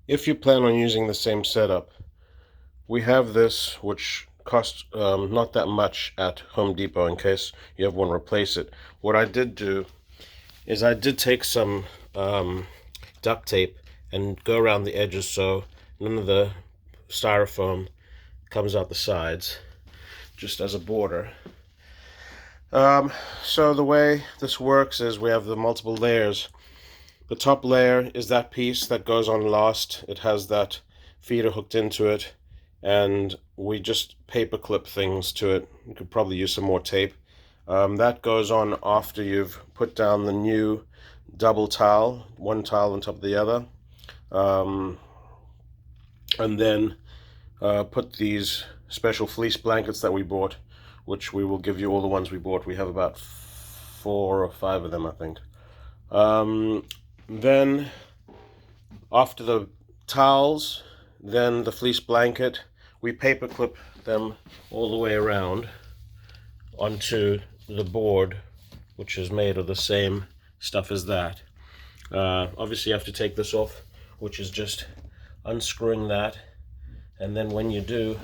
If you plan on using the same setup, we have this which costs not that much at Home Depot in case you ever want to replace it. What I did do is I did take some duct tape and go around the edges so none of the styrofoam comes out the sides, just as a border. So the way this works is we have the multiple layers. The top layer is that piece that goes on last. It has that feeder hooked into it, and we just paper clip things to it. You could probably use some more tape. That goes on after you've put down the new double tile, one tile on top of the other, and then put these special fleece blankets that we bought, which we will give you all the ones we bought. We have about 4 or 5 of them, I think. Then after the towels, then the fleece blanket, we paper clip them all the way around onto the board, which is made of the same stuff as that. Obviously you have to take this off, which is just unscrewing that, and then when you do,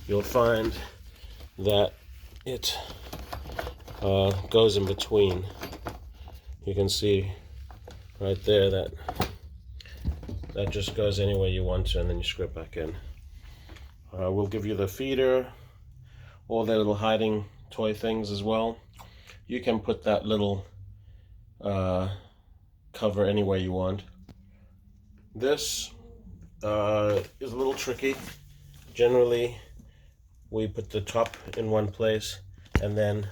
you'll find that it goes in between. You can see right there that just goes anywhere you want to, and then you screw it back in. We'll give you the feeder, all their little hiding toy things as well. You can put that little cover anywhere you want. This is a little tricky. Generally, we put the top in one place, and then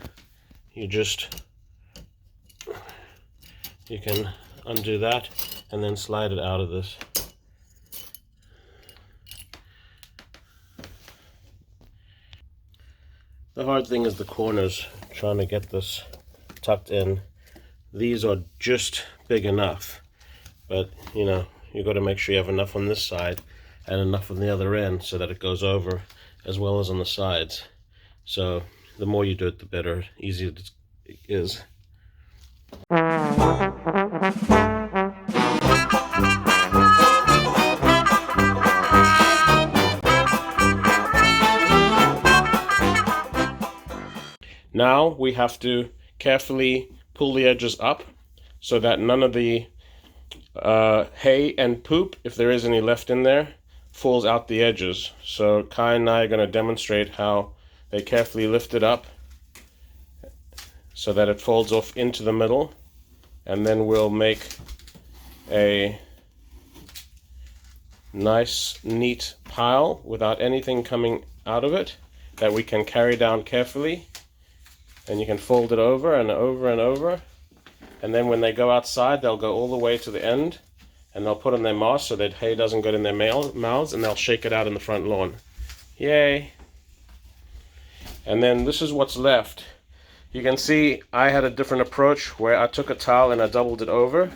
you can undo that and then slide it out of this. The hard thing is the corners, trying to get this tucked in. These are just big enough, but you know, you got to make sure you have enough on this side and enough on the other end so that it goes over as well as on the sides. So the more you do it, the better, easier it is. Now we have to carefully pull the edges up so that none of the hay and poop, if there is any left in there, falls out the edges. So Kai and I are going to demonstrate how they carefully lift it up so that it folds off into the middle, and then we'll make a nice neat pile without anything coming out of it that we can carry down carefully. And you can fold it over and over and over, and then when they go outside, they'll go all the way to the end, and they'll put on their mask so that hay doesn't get in their mouths, and they'll shake it out in the front lawn. Yay! And then this is what's left. You can see I had a different approach where I took a towel and I doubled it over,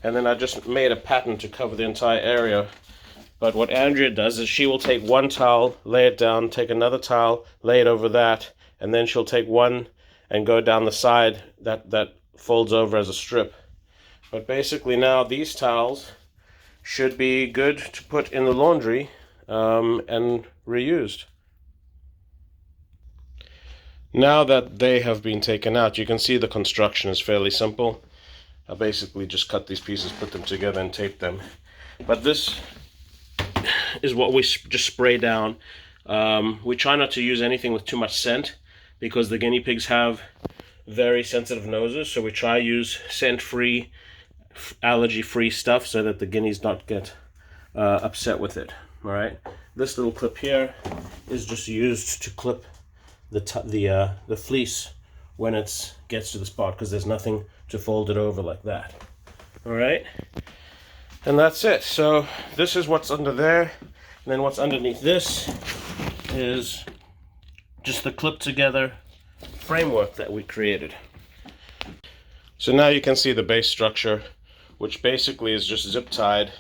and then I just made a pattern to cover the entire area. But what Andrea does is she will take one towel, lay it down, take another towel, lay it over that, and then she'll take one and go down the side that folds over as a strip. But basically now these towels should be good to put in the laundry and reused. Now that they have been taken out, you can see the construction is fairly simple. I basically just cut these pieces, put them together, and tape them. But this is what we just spray down. We try not to use anything with too much scent, because the guinea pigs have very sensitive noses, so we try to use scent-free, allergy-free stuff so that the guineas not get upset with it. All right. This little clip here is just used to clip the fleece when it gets to the spot, because there's nothing to fold it over like that. All right. And that's it. So this is what's under there, and then what's underneath this is just the clip together framework that we created. So now you can see the base structure, which basically is just zip tied,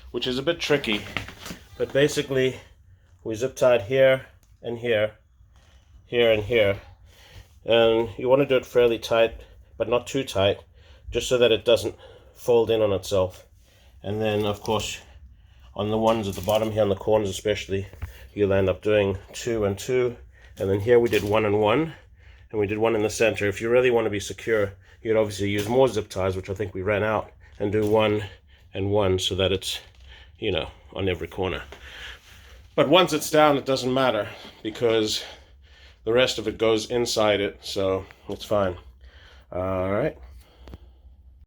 which is a bit tricky, but basically we zip tied here and here, here and here, and you want to do it fairly tight, but not too tight, just so that it doesn't fold in on itself. And then of course On the ones at the bottom here, on the corners especially, you'll end up doing 2 and 2, and then here we did 1 and 1, and we did 1 in the center. If you really want to be secure, you'd obviously use more zip ties, which I think we ran out, and do 1 and 1 so that it's, you know, on every corner. But once it's down, it doesn't matter because the rest of it goes inside it, so it's fine. All right.